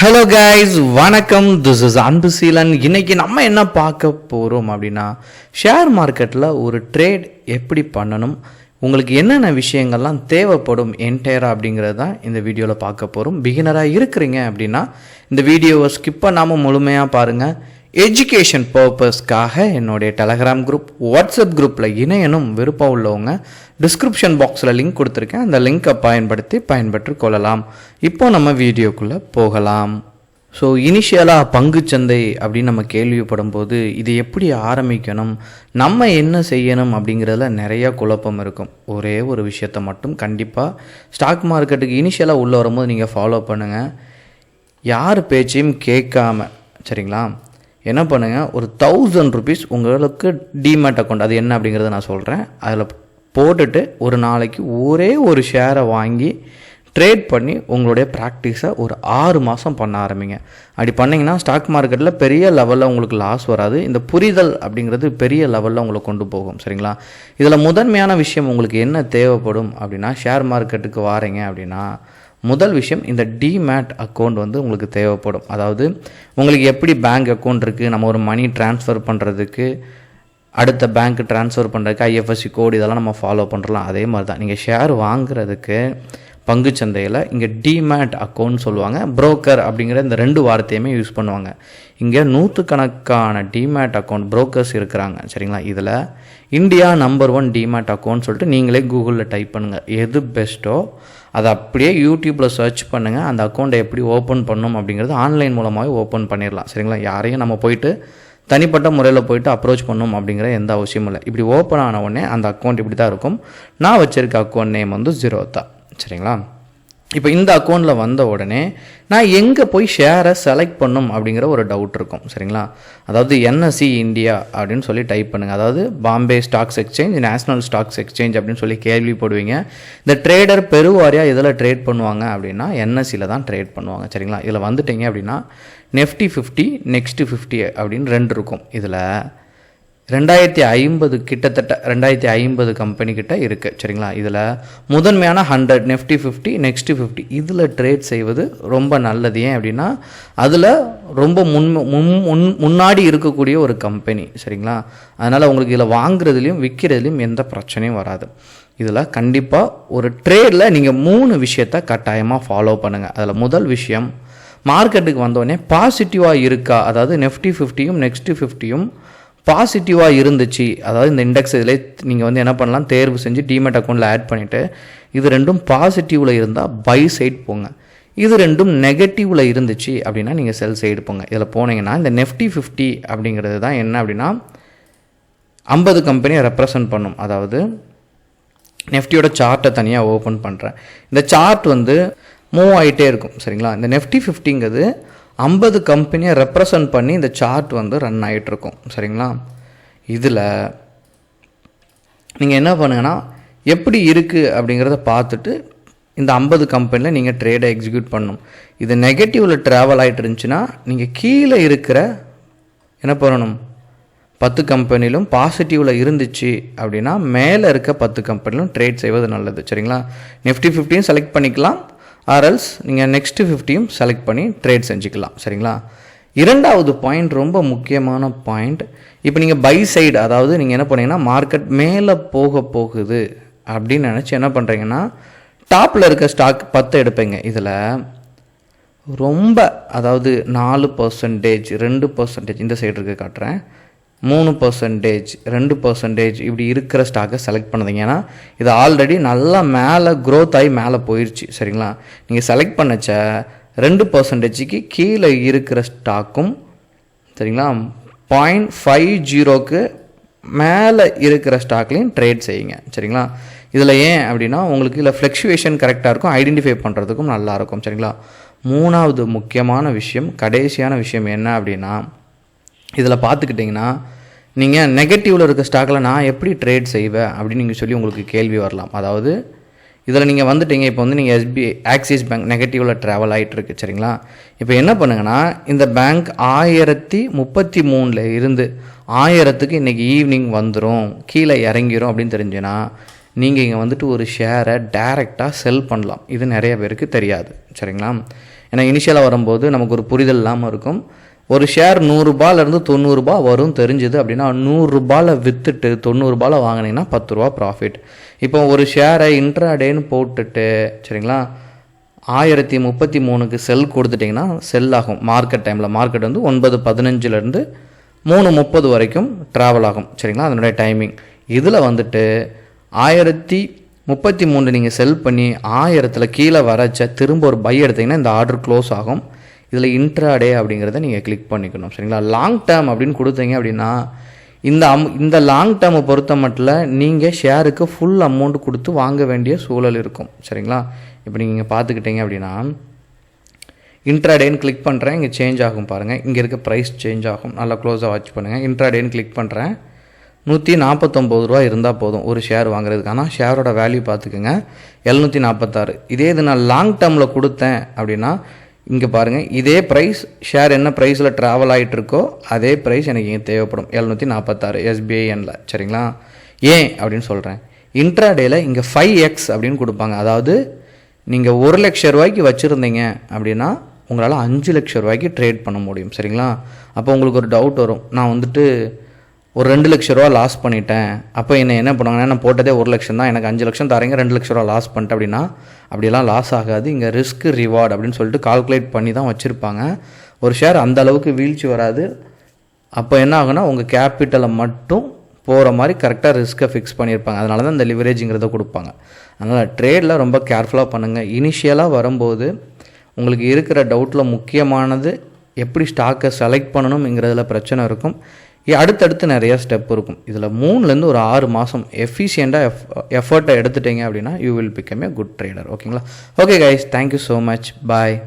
Hello guys, வணக்கம். This is Anbuseelan. இன்னைக்கு நம்ம என்ன பார்க்க போகிறோம் அப்படின்னா, ஷேர் மார்க்கெட்டில் ஒரு ட்ரேட் எப்படி பண்ணணும், உங்களுக்கு என்னென்ன விஷயங்கள்லாம் தேவைப்படும் என்டையராக அப்படிங்கிறது தான் இந்த வீடியோவில் பார்க்க போகிறோம். பிகினராக இருக்கிறீங்க அப்படின்னா இந்த வீடியோவை ஸ்கிப் பண்ணாமல் முழுமையாக பாருங்கள். எஜுகேஷன் பர்பஸ்க்காக என்னுடைய டெலகிராம் குரூப், வாட்ஸ்அப் குரூப்பில் இணையணும் விருப்பம் உள்ளவங்க டிஸ்கிரிப்ஷன் பாக்ஸில் லிங்க் கொடுத்துருக்கேன். அந்த லிங்கை பயன்பெற்று கொள்ளலாம். இப்போ நம்ம வீடியோக்குள்ளே போகலாம். ஸோ இனிஷியலாக பங்குச்சந்தை அப்படின்னு நம்ம கேள்விப்படும் போது இது எப்படி ஆரம்பிக்கணும், நம்ம என்ன செய்யணும் அப்படிங்கிறதுல நிறையா குழப்பம் இருக்கும். ஒரே ஒரு விஷயத்தை மட்டும் கண்டிப்பாக ஸ்டாக் மார்க்கெட்டுக்கு இனிஷியலாக உள்ளே வரும்போது நீங்கள் ஃபாலோ பண்ணுங்கள். யார் பேச்சையும் கேட்காம, சரிங்களா, என்ன பண்ணுங்கள், ஒரு 1000 rupees உங்களுக்கு டிமேட் அக்கௌண்ட், அது என்ன அப்படிங்கிறத நான் சொல்கிறேன், அதில் போட்டுட்டு ஒரு நாளைக்கு ஒரே ஒரு ஷேரை வாங்கி ட்ரேட் பண்ணி உங்களுடைய ப்ராக்டிஸை ஒரு 6 மாதம் பண்ண ஆரம்பிங்க. அப்படி பண்ணிங்கன்னா ஸ்டாக் மார்க்கெட்டில் பெரிய லெவலில் உங்களுக்கு லாஸ் வராது. இந்த புரிதல் அப்படிங்கிறது பெரிய லெவலில் உங்களை கொண்டு போகும், சரிங்களா. இதில் முதன்மையான விஷயம் உங்களுக்கு என்ன தேவைப்படும் அப்படின்னா, ஷேர் மார்க்கெட்டுக்கு வாரீங்க அப்படின்னா முதல் விஷயம் இந்த டிமேட் அக்கௌண்ட் உங்களுக்கு தேவைப்படும். அதாவது உங்களுக்கு எப்படி பேங்க் அக்கௌண்ட் இருக்குது, நம்ம ஒரு மணி ட்ரான்ஸ்ஃபர் பண்ணுறதுக்கு, அடுத்த பேங்க் ட்ரான்ஸ்ஃபர் பண்ணுறதுக்கு ஐஎஃப்எஸ்சி கோடு இதெல்லாம் நம்ம ஃபாலோ பண்ணுறலாம். அதே மாதிரி தான் நீங்கள் ஷேர் வாங்குறதுக்கு பங்குச்சந்தையில் இங்கே டிமேட் அக்கௌண்ட் சொல்லுவாங்க. புரோக்கர் அப்படிங்கிற இந்த 2 வார்த்தையுமே யூஸ் பண்ணுவாங்க. இங்கே 100கணக்கான டிமேட் அக்கௌண்ட் புரோக்கர்ஸ் இருக்கிறாங்க, சரிங்களா. இதில் இந்தியா நம்பர் 1 டிமேட் அக்கௌண்ட் சொல்லிட்டு நீங்களே கூகுளில் டைப் பண்ணுங்கள். எது பெஸ்ட்டோ அதை அப்படியே யூடியூப்பில் சர்ச் பண்ணுங்கள். அந்த அக்கௌண்ட்டை எப்படி ஓப்பன் பண்ணணும் அப்படிங்கிறது ஆன்லைன் மூலமாகவே ஓப்பன் பண்ணிடலாம், சரிங்களா. யாரையும் நம்ம போயிட்டு தனிப்பட்ட முறையில் போயிட்டு அப்ரோச் பண்ணணும் அப்படிங்கிற எந்த அவசியமும் இல்லை. இப்படி ஓப்பன் ஆன உடனே அந்த அக்கௌண்ட் இப்படி தான் இருக்கும். நான் வச்சுருக்க அக்கௌண்ட் நேம் ஜீரோதா, சரிங்களா. இப்போ இந்த அக்கௌண்ட்டில் வந்த உடனே நான் எங்கே போய் ஷேரை செலக்ட் பண்ணும் அப்படிங்கிற ஒரு டவுட் இருக்கும், சரிங்களா. அதாவது என்எஸ்சி இந்தியா அப்படின்னு சொல்லி டைப் பண்ணுங்கள். அதாவது Bombay stocks exchange, national stocks exchange அப்படின்னு சொல்லி கேள்விப்படுவீங்க. இந்த ட்ரேடர் பெருவாரியாக இதில் ட்ரேட் பண்ணுவாங்க அப்படின்னா என்எஸ்சியில் தான் ட்ரேட் பண்ணுவாங்க, சரிங்களா. இதில் வந்துட்டீங்க அப்படின்னா நெஃப்டி 50, நெக்ஸ்ட் 50 அப்படின்னு 2 இருக்கும். இதில் 2050 கிட்டத்தட்ட 2050 கம்பெனி கிட்ட இருக்குது, சரிங்களா. இதில் முதன்மையான 100 நெஃப்டி 50, நெக்ஸ்ட் 50 இதில் ட்ரேட் செய்வது ரொம்ப நல்லது. ஏன் அப்படின்னா அதில் ரொம்ப முன்னாடி இருக்கக்கூடிய ஒரு கம்பெனி, சரிங்களா. அதனால் உங்களுக்கு இதில் வாங்குறதுலையும் விற்கிறதுலையும் எந்த பிரச்சனையும் வராது. இதில் கண்டிப்பாக ஒரு ட்ரேடில் நீங்கள் 3 விஷயத்தை கட்டாயமாக ஃபாலோ பண்ணுங்கள். அதில் முதல் விஷயம், மார்க்கெட்டுக்கு வந்தோடனே பாசிட்டிவாக இருக்கா, அதாவது நெஃப்டி 50யும் நெக்ஸ்ட் 50யும் பாசிட்டிவாக இருந்துச்சு, அதாவது இந்த இண்டெக்ஸ் இதில் நீங்கள் என்ன பண்ணலாம், தேர்வு செஞ்சு டிமேட் அக்கௌண்ட்டில் ஆட் பண்ணிவிட்டு இது 2ம் பாசிட்டிவில் இருந்தால் பை சைட் போங்க. இது 2ம் நெகட்டிவில் இருந்துச்சு அப்படின்னா நீங்கள் செல் சைடு போங்க. இதில் போனீங்கன்னா இந்த நெஃப்டி 50 அப்படிங்கிறது தான் என்ன அப்படின்னா 50 கம்பெனியை ரெப்ரசன்ட் பண்ணும். அதாவது நெஃப்டியோட சார்ட்டை தனியாக ஓப்பன் பண்ணுறேன். இந்த சார்ட் மூவ் ஆகிட்டே இருக்கும், சரிங்களா. இந்த நெஃப்டி 50ங்கிறது 50 கம்பெனியை ரெப்ரசன்ட் பண்ணி இந்த சார்ட் ரன் ஆகிட்டுருக்கும், சரிங்களா. இதில் நீங்கள் என்ன பண்ணுங்கன்னா, எப்படி இருக்குது அப்படிங்கிறத பார்த்துட்டு இந்த 50 கம்பெனியில் நீங்கள் ட்ரேடை எக்ஸிக்யூட் பண்ணணும். இது நெகட்டிவில் ட்ராவல் ஆகிட்டு இருந்துச்சுன்னா நீங்கள் கீழே இருக்கிற என்ன பண்ணணும், 10 கம்பெனிலும் பாசிட்டிவில் இருந்துச்சு அப்படின்னா மேலே இருக்க 10 கம்பெனிலும் ட்ரேட் செய்வது நல்லது, சரிங்களா. நெஃப்டி 50யும் செலக்ட் பண்ணிக்கலாம், ஆர்எல்ஸ் நீங்கள் நெக்ஸ்ட் 50யும் செலக்ட் பண்ணி ட்ரேட் செஞ்சுக்கலாம், சரிங்களா. இரண்டாவது பாயிண்ட் ரொம்ப முக்கியமான பாயிண்ட். இப்போ நீங்கள் பை சைடு, அதாவது நீங்கள் என்ன பண்ணீங்கன்னா மார்க்கெட் மேலே போகுது அப்படின்னு நினச்சி என்ன பண்ணுறீங்கன்னா டாப்பில் இருக்க ஸ்டாக் 10 எடுப்பீங்க. இதில் ரொம்ப, அதாவது 4%, 2%, இந்த சைடு இருக்க காட்டுறேன், 3%, 2% இப்படி இருக்கிற ஸ்டாக்கை செலக்ட் பண்ணுறீங்க. ஏன்னா இது ஆல்ரெடி நல்லா மேலே க்ரோத் ஆகி மேலே போயிடுச்சு, சரிங்களா. நீங்கள் செலக்ட் பண்ணச்ச 2%க்கு கீழே இருக்கிற ஸ்டாக்கும், சரிங்களா, 0.50க்கு மேலே இருக்கிற ஸ்டாக்லையும் ட்ரேட் செய்யுங்க, சரிங்களா. இதில் ஏன் அப்படின்னா உங்களுக்கு இதில் ஃப்ளக்சுவேஷன் கரெக்டாக இருக்கும், ஐடென்டிஃபை பண்ணுறதுக்கும் நல்லாயிருக்கும், சரிங்களா. மூணாவது முக்கியமான விஷயம், கடைசியான விஷயம் என்ன அப்படின்னா, இதில் பார்த்துக்கிட்டிங்கன்னா நீங்கள் நெகட்டிவில் இருக்க ஸ்டாக்கில் நான் எப்படி ட்ரேட் செய்வேன் அப்படின்னு நீங்கள் சொல்லி உங்களுக்கு கேள்வி வரலாம். அதாவது இதில் நீங்கள் வந்துட்டீங்க, இப்போ நீங்கள் எஸ்பிஐ ஆக்சிஸ் பேங்க் நெகட்டிவில் ட்ராவல் ஆகிட்டுருக்கு, சரிங்களா. இப்போ என்ன பண்ணுங்கன்னா, இந்த பேங்க் 1033 இருந்து 1000க்கு இன்றைக்கி ஈவினிங் வந்துடும், கீழே இறங்கிரும் அப்படின்னு தெரிஞ்சுன்னா நீங்கள் இங்கே ஒரு ஷேரை டைரெக்டாக செல் பண்ணலாம். இது நிறைய பேருக்கு தெரியாது, சரிங்களா. ஏன்னா இனிஷியலாக வரும்போது நமக்கு ஒரு புரிதல் இல்லாமல் இருக்கும். ஒரு ஷேர் 100 ரூபாயிலேருந்து 90 ரூபா வரும் தெரிஞ்சுது அப்படின்னா 100 ரூபாயில் விற்றுட்டு 90 ரூபாயில் வாங்கினீங்கன்னா 10 ரூபா ப்ராஃபிட். இப்போ ஒரு ஷேரை இன்ட்ராடேன்னு போட்டுட்டு சரிங்களா 1033க்கு செல் கொடுத்துட்டிங்கன்னா செல் ஆகும் மார்க்கெட் டைமில். மார்க்கெட் வந்து 9:15 3:30 வரைக்கும் ட்ராவல் ஆகும் சரிங்களா அதனுடைய டைமிங். இதில் வந்துட்டு 1033 நீங்கள் செல் பண்ணி 1000 கீழே வரச்ச திரும்ப ஒரு பை எடுத்திங்கன்னா இந்த ஆர்டர் க்ளோஸ் ஆகும். இதில் இன்ட்ராடே அப்படிங்கிறத நீங்கள் கிளிக் பண்ணிக்கணும் சரிங்களா. லாங் டேர்ம் அப்படின்னு கொடுத்தீங்க அப்படின்னா இந்த லாங் டேர்மை பொறுத்த மட்டும் நீங்கள் ஷேருக்கு ஃபுல் அமௌண்ட் கொடுத்து வாங்க வேண்டிய சூழல் இருக்கும் சரிங்களா. இப்போ நீங்கள் பார்த்துக்கிட்டீங்க அப்படின்னா இன்ட்ராடேன்னு கிளிக் பண்ணுறேன், இங்கே சேஞ்ச் ஆகும் பாருங்கள், இங்கே இருக்க ப்ரைஸ் சேஞ்ச் ஆகும். நல்லா க்ளோஸாக வாட்ச் பண்ணுங்கள். இன்ட்ராடேன்னு கிளிக் பண்ணுறேன், 149 ரூபா இருந்தால் போதும் ஒரு ஷேர் வாங்குறதுக்கு. ஆனால் ஷேரோட வேல்யூ பார்த்துக்குங்க 746. இதே இது நான் லாங் டேர்மில் கொடுத்தேன் அப்படின்னா இங்கே பாருங்கள் இதே ப்ரைஸ் ஷேர் என்ன ப்ரைஸில் ட்ராவல் ஆகிட்டு இருக்கோ அதே ப்ரைஸ் எனக்கு இங்கே தேவைப்படும் 746 SBINல சரிங்களா. ஏன் அப்படின்னு சொல்கிறேன், இன்ட்ராடேயில் இங்கே 5x அப்படின்னு கொடுப்பாங்க. அதாவது நீங்கள் 1 லட்ச ரூபாய்க்கு வச்சுருந்தீங்க அப்படின்னா உங்களால் 5 லட்ச ரூபாய்க்கு ட்ரேட் பண்ண முடியும் சரிங்களா. அப்போ உங்களுக்கு ஒரு டவுட் வரும், நான் வந்துட்டு ஒரு 2 லட்ச ரூபா லாஸ் பண்ணிட்டேன், அப்போ என்ன பண்ணுவாங்கன்னா நான் போட்டதே 1 லட்சம் தான், எனக்கு 5 லட்சம் தரீங்க 2 லட்ச ரூபா லாஸ் பண்ணிட்டேன் அப்படின்னா அப்படியெல்லாம் லாஸ் ஆகாது. இங்கே ரிஸ்க் ரிவார்டு அப்படின்னு சொல்லிட்டு கால்குலேட் பண்ணி தான் வச்சுருப்பாங்க. ஒரு ஷேர் அந்த அளவுக்கு வீழ்ச்சி வராது. அப்போ என்ன ஆகுனா உங்கள் கேபிட்டலை மட்டும் போகிற மாதிரி கரெக்டாக ரிஸ்க்கை ஃபிக்ஸ் பண்ணியிருப்பாங்க. அதனால தான் இந்த லிவரேஜுங்கிறத கொடுப்பாங்க. அதனால் ட்ரேடில் ரொம்ப கேர்ஃபுல்லாக பண்ணுங்கள். இனிஷியலாக வரும்போது உங்களுக்கு இருக்கிற டவுட்டில் முக்கியமானது எப்படி ஸ்டாக்கை செலக்ட் பண்ணணுங்கிறதுல பிரச்சனை இருக்கும். அடுத்தடுத்து நிறைய ஸ்டெப் இருக்கும். இதில் 3லேருந்து ஒரு 6 மாதம் எஃபிஷியண்ட்டாக எஃபர்ட்டை எடுத்துட்டீங்க அப்படின்னா you will become a good trader. ஓகேங்களா. Okay guys, thank you so much, பாய்.